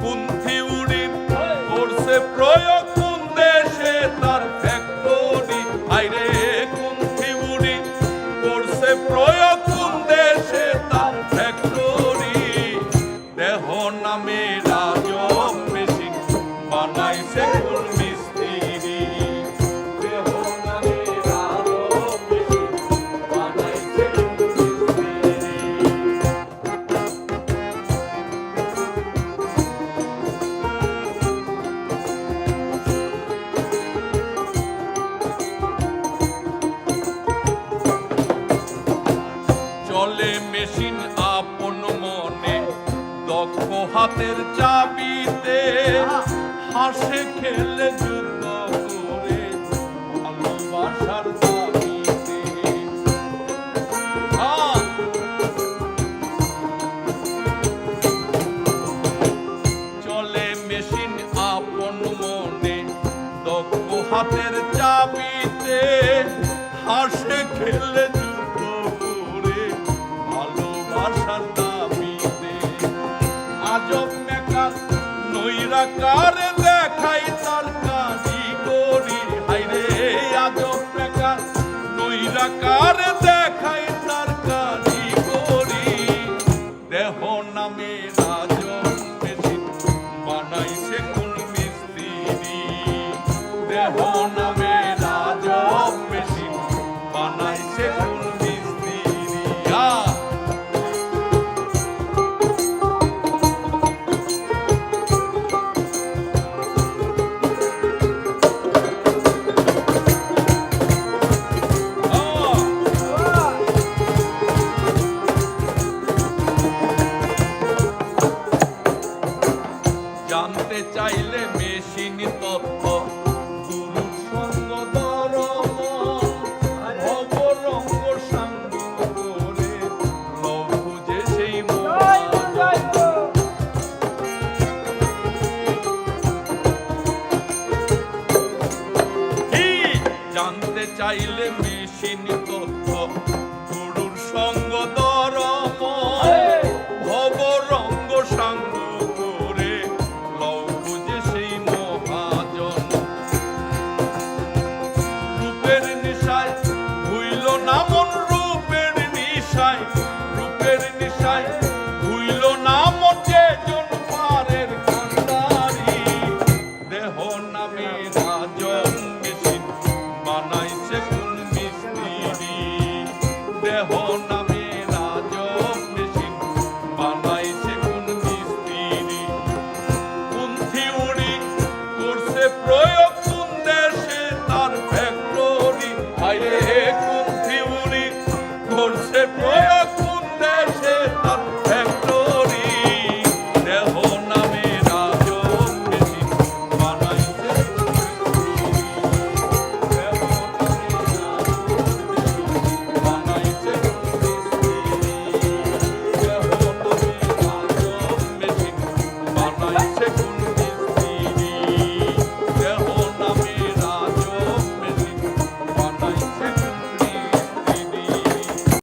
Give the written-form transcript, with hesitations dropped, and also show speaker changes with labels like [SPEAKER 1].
[SPEAKER 1] কুন্থি উড়ি করছে প্রয়োগ কোন দেশে তার ফ্যাক্টরি আইরে কুন্থি উড়ি করছে প্রয়োগ কোন দেশে তার ফ্যাক্টরি দেহ নামে রাজব মেশিন বানাইছে কোন মিস্ত্রি দেহ নামে রাজব মেশিন বানাইছে কোন মিস্ত্রি চলে মেশিন আপন মনে দক্ষ হাতের চাবিতে হাসে খেলে যুদ্ধ করে ভালোবাসার দাবিতে চলে মেশিন আপন মনে দক্ষ হাতের চাবিতে হাসে খেলে যুদ্ধ করে ভালোবাসার দাবিতে আজব মেকার নৈরাকারে দেখাই তার কারিগরি হাইরে আজব মেকার নৈরাকারে দেখাই তার কারিগরি দেহ নামে রাজব মেশিন বানাইছে কোন মিস্ত্রি দেহ নামে রাজব মেশিন বানাইছে কোন মিস্ত্রি জানতে চাইলে মেশিন তথ্য গুরুর সঙ্গ ধর্ম ভবরঙ্গ সাঙ্গ করে লভ বুঝে সেই জানতে চাইলে মেশিন তথ্য গুরুর সঙ্গ ধর্ম ভবরঙ্গ সাঙ্গ করে লভ বুঝে সেই মহাজন রূপের নিশায় ভুইল না মন রূপের নিশায় রূপের নিশায় ভুইল না মন যে জন পারের কান্ডারি দেহ নামে রাজন মেশিন বানাইছে কোন মিস্ত্রি দেহ নামে রাজব মেশিন বানাইছে কোন মিস্ত্রি কুন্থি উড়ি করছে প্রয়োগ কোন দেশে তার ফ্যাক্টরি আইরে কুন্থি উড়ি করছে প্রয়োগ